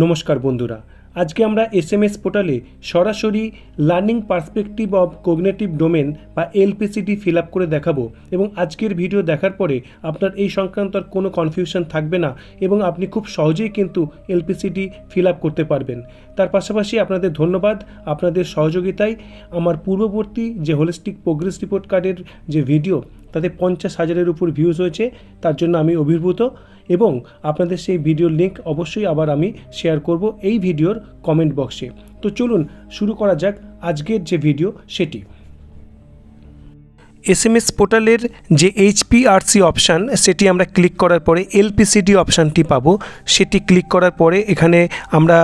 নমস্কার বন্ধুরা, আজকে আমরা এসএমএস পোর্টালে সরাসরি learning perspective of cognitive domain বা এলপিসিডি ফিল আপ করে দেখাবো এবং আজকের ভিডিও দেখার পরে আপনার এই সংক্রান্ত আর কোনো কনফিউশন থাকবে না এবং আপনি খুব সহজেই কিন্তু এলপিসিডি ফিল আপ করতে পারবেন। তার পাশাপাশি আপনাদের ধন্যবাদ, আপনাদের সহযোগিতায় আমার পূর্ববর্তী যে হোলিস্টিক প্রোগ্রেস রিপোর্ট কার্ডের যে ভিডিও তাতে 50,000-এর উপর ভিউজ হয়েছে, তার জন্য আমি অভিভূত এবং আপনাদের সেই ভিডিওর লিঙ্ক অবশ্যই আবার আমি শেয়ার করব এই ভিডিওর কমেন্ট বক্সে। তো চলুন শুরু করা যাক আজকের যে ভিডিও সেটি। এসএমএস পোর্টালের যে এইচপিআরসি অপশান সেটি আমরা ক্লিক করার পরে এলপিসিডি অপশানটি পাবো। সেটি ক্লিক করার পরে এখানে আমরা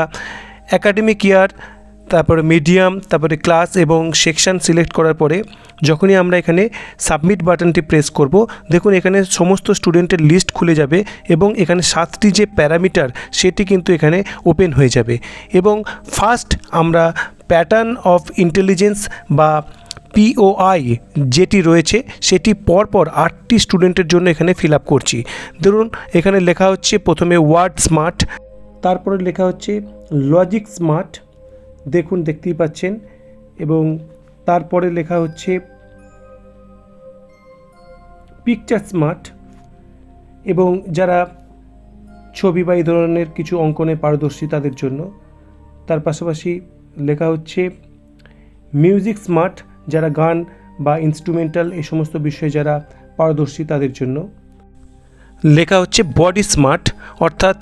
একাডেমিক ইয়ার, তারপরে মিডিয়াম, তারপরে ক্লাস এবং সেকশন সিলেক্ট করার পরে যখনই আমরা এখানে সাবমিট বাটনটি প্রেস করব, দেখুন এখানে সমস্ত স্টুডেন্টের লিস্ট খুলে যাবে এবং এখানে 7টি যে প্যারামিটার সেটি কিন্তু এখানে ওপেন হয়ে যাবে এবং ফার্স্ট আমরা প্যাটার্ন অফ ইন্টেলিজেন্স বা পিওআই যেটি রয়েছে সেটি পরপর 8টি স্টুডেন্টের জন্য এখানে ফিল আপ করছি। ধরুন এখানে লেখা হচ্ছে প্রথমে ওয়ার্ড স্মার্ট, তারপরে লেখা হচ্ছে লজিক স্মার্ট, দেখুন দেখতেই পাচ্ছেন, এবং তারপরে লেখা হচ্ছে পিকচার স্মার্ট, এবং যারা ছবি বা এই ধরনের কিছু অঙ্কনে পারদর্শী তাদের জন্য। তার পাশাপাশি লেখা হচ্ছে মিউজিক স্মার্ট, যারা গান বা ইনস্ট্রুমেন্টাল এই সমস্ত বিষয়ে যারা পারদর্শী তাদের জন্য। লেখা হচ্ছে বডি স্মার্ট, অর্থাৎ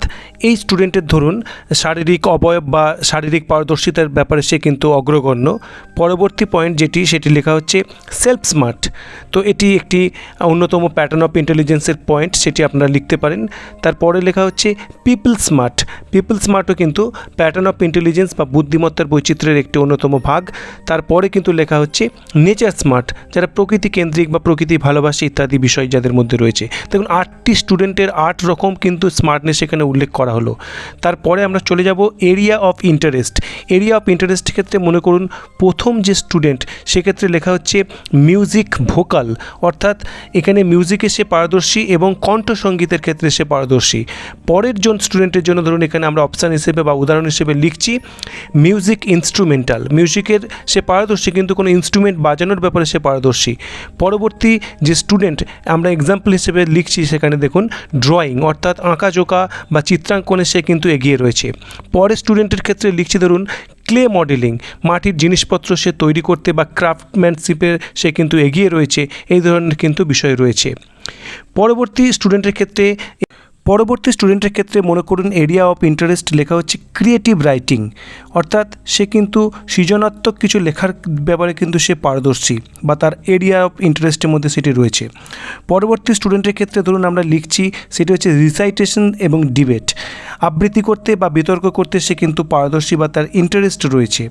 এই স্টুডেন্টের ধরুন শারীরিক অবয়ব বা শারীরিক পারদর্শিতার ব্যাপারে সে কিন্তু অগ্রগণ্য। পরবর্তী পয়েন্ট যেটি সেটি লেখা হচ্ছে সেলফ স্মার্ট, তো এটি একটি অন্যতম প্যাটার্ন অফ ইন্টেলিজেন্সের পয়েন্ট, সেটি আপনারা লিখতে পারেন। তারপরে লেখা হচ্ছে পিপল স্মার্ট, পিপল স্মার্টও কিন্তু প্যাটার্ন অফ ইন্টেলিজেন্স বা বুদ্ধিমত্তার বৈচিত্র্যের একটি অন্যতম ভাগ। তারপরে কিন্তু লেখা হচ্ছে নেচার স্মার্ট, যারা প্রকৃতি কেন্দ্রিক বা প্রকৃতি ভালোবাসে ইত্যাদি বিষয় যাদের মধ্যে রয়েছে। দেখুন 8টি স্টুডেন্টের 8 রকম কিন্তু স্মার্টনেস এখানে উল্লেখ করা হলো। তারপরে আমরা চলে যাব area of interest. Area of ইন্টারেস্টের ক্ষেত্রে মনে করুন প্রথম যে স্টুডেন্ট সেক্ষেত্রে লেখা হচ্ছে মিউজিক ভোকাল, অর্থাৎ এখানে মিউজিকে সে পারদর্শী এবং কণ্ঠসঙ্গীতের ক্ষেত্রে সে পারদর্শী। পরের জন স্টুডেন্টের জন্য ধরুন এখানে আমরা অপশান হিসেবে বা উদাহরণ হিসেবে লিখছি মিউজিক ইনস্ট্রুমেন্টাল, মিউজিকের সে পারদর্শী কিন্তু কোনো ইনস্ট্রুমেন্ট বাজানোর ব্যাপারে সে পারদর্শী। পরবর্তী যে স্টুডেন্ট আমরা এক্সাম্পল হিসেবে লিখছি সেখানে দেখুন ড্রয়িং, অর্থাৎ আঁকাঝোঁকা বা চিত্রাঙ্কনে সে কিন্তু এগিয়ে রয়েছে। পরের স্টুডেন্টের ক্ষেত্রে লিখছি ধরুন ক্লে মডেলিং, মাটির জিনিসপত্র সে তৈরি করতে বা ক্রাফটম্যানশিপে সে কিন্তু এগিয়ে রয়েছে, এই ধরনের কিন্তু বিষয় রয়েছে। পরবর্তী স্টুডেন্টের ক্ষেত্রে মনে করুন এরিয়া অফ ইন্টারেস্ট লেখা হচ্ছে ক্রিয়েটিভ রাইটিং, অর্থাৎ সে কিন্তু সৃজনাত্মক কিছু লেখার ব্যাপারে কিন্তু সে পারদর্শী বা তার এরিয়া অফ ইন্টারেস্টের মধ্যে সেটি রয়েছে। পরবর্তী স্টুডেন্টের ক্ষেত্রে ধরুন আমরা লিখছি সেটি হচ্ছে রিসাইটেশন এবং ডিবেট, আবৃত্তি করতে বা বিতর্ক করতে সে কিন্তু পারদর্শী বা তার ইন্টারেস্ট রয়েছে।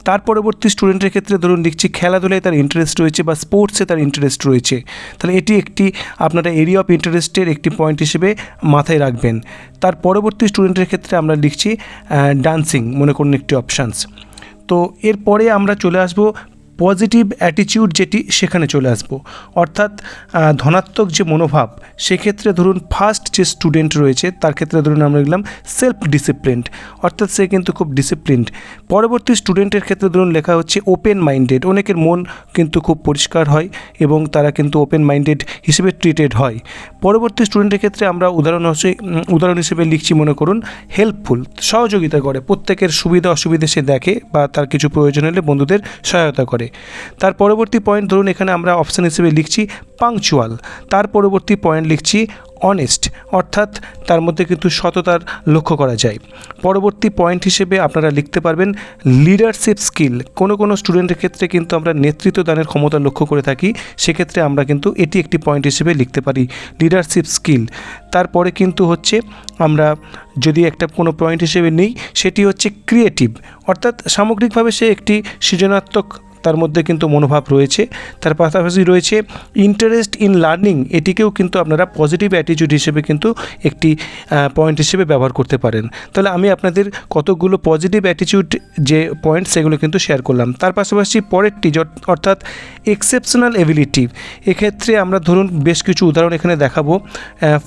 তার পরবর্তী স্টুডেন্টের ক্ষেত্রে ধরুন লিখছি খেলাধুলায় তার ইন্টারেস্ট রয়েছে বা স্পোর্টসে তার ইন্টারেস্ট রয়েছে, তাহলে এটি একটি আপনারা এরিয়া অফ ইন্টারেস্টের একটি পয়েন্ট হিসেবে মাথায় রাখবেন। তার পরবর্তী স্টুডেন্টের ক্ষেত্রে আমরা লিখছি ডান্সিং, মনে করুন একটি অপশানস। তো এরপরে আমরা চলে আসবো পজিটিভ অ্যাটিটিউড, যেটি সেখানে চলে আসবো, অর্থাৎ ধনাত্মক যে মনোভাব। সেক্ষেত্রে ধরুন ফার্স্ট যে স্টুডেন্ট রয়েছে তার ক্ষেত্রে ধরুন আমরা লিখলাম সেলফ ডিসিপ্লিনড, অর্থাৎ সে কিন্তু খুব ডিসিপ্লিনড। পরবর্তী স্টুডেন্টের ক্ষেত্রে ধরুন লেখা হচ্ছে ওপেন মাইন্ডেড, অনেকের মন কিন্তু খুব পরিষ্কার হয় এবং তারা কিন্তু ওপেন মাইন্ডেড হিসেবে ট্রিটেড হয়। পরবর্তী স্টুডেন্টের ক্ষেত্রে আমরা উদাহরণ হিসেবে লিখছি মনে করুন হেল্পফুল, সহযোগিতা করে, প্রত্যেকের সুবিধা অসুবিধা সে দেখে বা তার কিছু প্রয়োজন হলে বন্ধুদের সহায়তা করে। তার পরবর্তী পয়েন্ট ধরুন এখানে আমরা অপশান হিসেবে লিখছি পাংচুয়াল। তার পরবর্তী পয়েন্ট লিখছি অনেস্ট, অর্থাৎ তার মধ্যে কিন্তু সততার লক্ষ্য করা যায়। পরবর্তী পয়েন্ট হিসেবে আপনারা লিখতে পারবেন লিডারশিপ স্কিল, কোনো স্টুডেন্টের ক্ষেত্রে কিন্তু আমরা নেতৃত্ব দানের ক্ষমতা লক্ষ্য করে থাকি, সেক্ষেত্রে আমরা কিন্তু এটি একটি পয়েন্ট হিসেবে লিখতে পারি লিডারশিপ স্কিল। তারপরে কিন্তু হচ্ছে আমরা যদি একটা কোনো পয়েন্ট হিসেবে নিই সেটি হচ্ছে ক্রিয়েটিভ, অর্থাৎ সামগ্রিকভাবে সে একটি সৃজনাত্মক তার মধ্যে কিন্তু মনোভাব রয়েছে। তার পাশাপাশি রয়েছে ইন্টারেস্ট ইন লার্নিং, এটিকেও কিন্তু আপনারা পজিটিভ অ্যাটিটিউড হিসেবে কিন্তু একটি পয়েন্ট হিসেবে ব্যবহার করতে পারেন। তাহলে আমি আপনাদের কতগুলো পজিটিভ অ্যাটিটিউড যে পয়েন্ট সেগুলো কিন্তু শেয়ার করলাম। তার পাশাপাশি পরেরটি অর্থাৎ এক্সেপশনাল এবিলিটি, এক্ষেত্রে আমরা ধরুন বেশ কিছু উদাহরণ এখানে দেখাবো।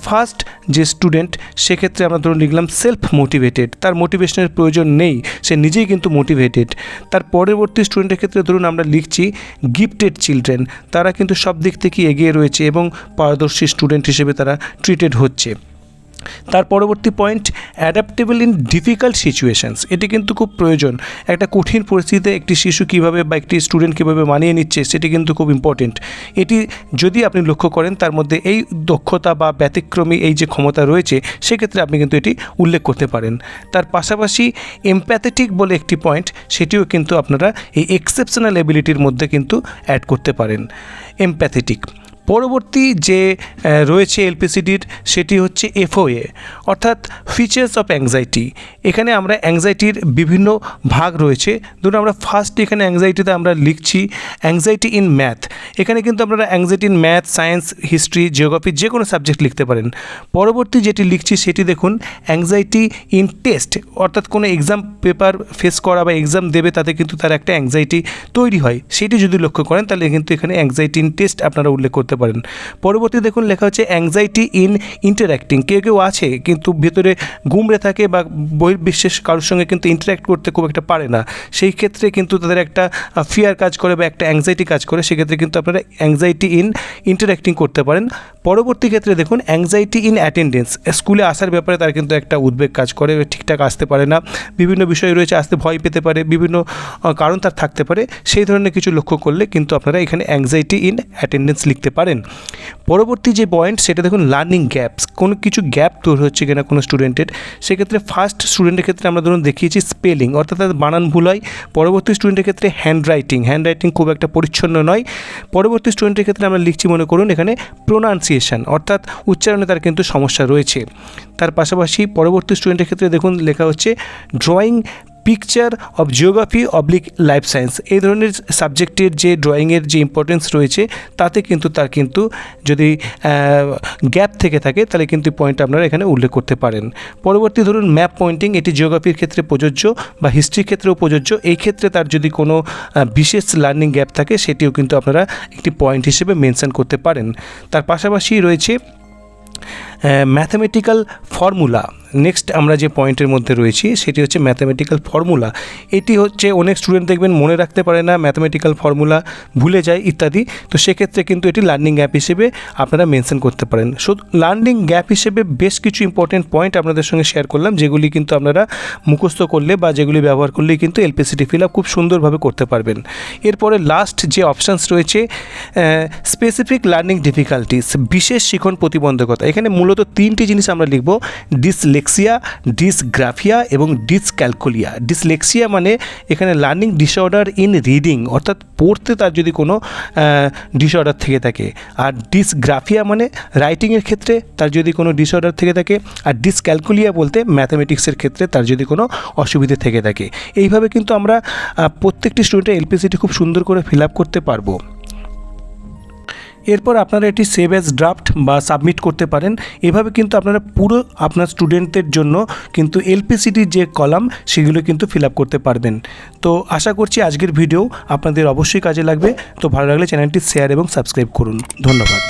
ফার্স্ট যে স্টুডেন্ট, সেক্ষেত্রে আমরা ধরুন লিখলাম সেলফ মোটিভেটেড, তার মোটিভেশনের প্রয়োজন নেই, সে নিজেই কিন্তু মোটিভেটেড। তার পরবর্তী স্টুডেন্টের ক্ষেত্রে ধরুন আমরা লিখছি গিফটেড চিলড্রেন, তারা কিন্তু সব দিক থেকে এগিয়ে রয়েছে এবং পারদর্শী স্টুডেন্ট হিসেবে তারা ট্রিটেড হচ্ছে। তার পরবর্তী point adaptable in difficult situations, এটি কিন্তু খুব প্রয়োজন। একটা কঠিন পরিস্থিতিতে একটি শিশু কীভাবে বা একটি স্টুডেন্ট কীভাবে মানিয়ে নিচ্ছে সেটি কিন্তু খুব ইম্পর্টেন্ট। এটি যদি আপনি লক্ষ্য করেন তার মধ্যে এই দক্ষতা বা ব্যতিক্রমী এই যে ক্ষমতা রয়েছে, সেক্ষেত্রে আপনি কিন্তু এটি উল্লেখ করতে পারেন। তার পাশাপাশি এমপ্যাথেটিক বলে একটি পয়েন্ট, সেটিও কিন্তু আপনারা এই এক্সেপশনাল এবিলিটির মধ্যে কিন্তু অ্যাড করতে পারেন, এমপ্যাথেটিক। পরবর্তী যে রয়েছে এলপিসিডির, সেটি হচ্ছে এফওএ অর্থাৎ ফিচার্স অফ অ্যাংজাইটি। এখানে আমরা অ্যাংজাইটির বিভিন্ন ভাগ রয়েছে। ধরুন আমরা ফার্স্ট এখানে অ্যাংজাইটিতে আমরা লিখছি অ্যাংজাইটি ইন ম্যাথ। এখানে কিন্তু আপনারা anxiety in math, science, history, geography যে কোনো সাবজেক্ট লিখতে পারেন। পরবর্তী যেটি লিখছি সেটি দেখুন অ্যাংজাইটি ইন টেস্ট, অর্থাৎ কোনো এক্সাম পেপার ফেস করা বা এক্সাম দেবে, তাতে কিন্তু তার একটা অ্যাংজাইটি তৈরি হয়, সেটি যদি লক্ষ্য করেন তাহলে কিন্তু এখানে অ্যাংজাইটি ইন টেস্ট আপনারা উল্লেখ করতে পারেন। পরবর্তী দেখুন লেখা হচ্ছে অ্যাংজাইটি ইন ইন্টারঅ্যাক্টিং, কেউ আছে কিন্তু ভেতরে গুমড়ে থাকে বা বহির্বিশ্বের কারোর সঙ্গে কিন্তু ইন্টারঅ্যাক্ট করতে খুব একটা পারে না, সেই ক্ষেত্রে কিন্তু তাদের একটা ফিয়ার কাজ করে বা একটা অ্যাংজাইটি কাজ করে, সেক্ষেত্রে কিন্তু আপনারা অ্যাংজাইটি ইন ইন্টারঅ্যাক্টিং করতে পারেন। পরবর্তী ক্ষেত্রে দেখুন অ্যাংজাইটি ইন অ্যাটেন্ডেন্স, স্কুলে আসার ব্যাপারে তার কিন্তু একটা উদ্বেগ কাজ করে, ঠিকঠাক আসতে পারে না, বিভিন্ন বিষয় রয়েছে, আসতে ভয় পেতে পারে, বিভিন্ন কারণ তার থাকতে পারে, সেই ধরনের কিছু লক্ষ্য করলে কিন্তু আপনারা এখানে অ্যাংজাইটি ইন অ্যাটেন্ডেন্স লিখতে পারেন। পরবর্তী যে পয়েন্ট সেটা দেখুন লার্নিং গ্যাপস, কোনো কিছু গ্যাপ তৈরি হচ্ছে কিনা কোনো স্টুডেন্টের, সেক্ষেত্রে ফার্স্ট স্টুডেন্টের ক্ষেত্রে আমরা ধরুন দেখিয়েছি স্পেলিং, অর্থাৎ তাদের বানান ভুল হয়। পরবর্তী স্টুডেন্টের ক্ষেত্রে হ্যান্ডরাইটিং খুব একটা পরিচ্ছন্ন নয়। পরবর্তী স্টুডেন্টের ক্ষেত্রে আমরা লিখছি মনে করুন এখানে প্রোনাউন্সিয়েশন, অর্থাৎ উচ্চারণে তার কিন্তু সমস্যা রয়েছে। তার পাশাপাশি পরবর্তী স্টুডেন্টের ক্ষেত্রে দেখুন লেখা হচ্ছে drawing picture of geography oblique life science, এই ধরনের সাবজেক্টের যে ড্রয়িংয়ের যে ইম্পর্টেন্স রয়েছে, তাতে কিন্তু তার কিন্তু যদি গ্যাপ থেকে থাকে তাহলে কিন্তু পয়েন্ট আপনারা এখানে উল্লেখ করতে পারেন। পরবর্তী ধরুন ম্যাপ পয়েন্টিং, এটি জিওগ্রাফির ক্ষেত্রে প্রযোজ্য বা হিস্ট্রির ক্ষেত্রেও প্রযোজ্য। এই ক্ষেত্রে তার যদি কোনো বিশেষ লার্নিং গ্যাপ থাকে, সেটিও কিন্তু আপনারা একটি পয়েন্ট হিসেবে মেনশন করতে পারেন। তার পাশাপাশি রয়েছে ম্যাথামেটিক্যাল ফর্মুলা। নেক্সট আমরা যে পয়েন্টের মধ্যে রয়েছি সেটি হচ্ছে ম্যাথামেটিক্যাল ফর্মুলা। এটি হচ্ছে অনেক স্টুডেন্ট দেখবেন মনে রাখতে পারে না, ম্যাথামেটিক্যাল ফর্মুলা ভুলে যায় ইত্যাদি, তো সেক্ষেত্রে কিন্তু এটি লার্নিং গ্যাপ হিসেবে আপনারা মেনশন করতে পারেন। শুধু লার্নিং গ্যাপ হিসেবে বেশ কিছু ইম্পর্টেন্ট পয়েন্ট আপনাদের সঙ্গে শেয়ার করলাম, যেগুলি কিন্তু আপনারা মুখস্থ করলে বা যেগুলি ব্যবহার করলেই কিন্তু এলপিসিটি ফিল আপ খুব সুন্দরভাবে করতে পারবেন। এরপরে লাস্ট যে অপশানস রয়েছে স্পেসিফিক লার্নিং ডিফিকাল্টিস, বিশেষ শিখন প্রতিবন্ধকতা। এখানে মূলত তিনটি জিনিস আমরা লিখব, ডিসলেক্সিয়া, ডিসগ্রাফিয়া এবং ডিসক্যালকুলিয়া। ডিসলেক্সিয়া মানে এখানে লার্নিং ডিসঅর্ডার ইন রিডিং, অর্থাৎ পড়তে তার যদি কোনো ডিসঅর্ডার থেকে থাকে। আর ডিসগ্রাফিয়া মানে রাইটিংয়ের ক্ষেত্রে তার যদি কোনো ডিসঅর্ডার থেকে থাকে। আর ডিসক্যালকুলিয়া বলতে ম্যাথামেটিক্সের ক্ষেত্রে তার যদি কোনো অসুবিধে থেকে থাকে। এইভাবে কিন্তু আমরা প্রত্যেকটি স্টুডেন্টের এলপিসিটি খুব সুন্দর করে ফিল আপ করতে পারবো। এরপর আপনারা এটি সেভ অ্যাজ ড্রাফট বা সাবমিট করতে পারেন। এভাবে কিন্তু আপনারা পুরো আপনার স্টুডেন্টদের জন্য কিন্তু এলপিসিটির যে কলাম সেগুলো কিন্তু ফিল আপ করতে পারবেন। তো আশা করছি আজকের ভিডিও আপনাদের অবশ্যই কাজে লাগবে। তো ভালো লাগলে চ্যানেলটি শেয়ার এবং সাবস্ক্রাইব করুন। ধন্যবাদ।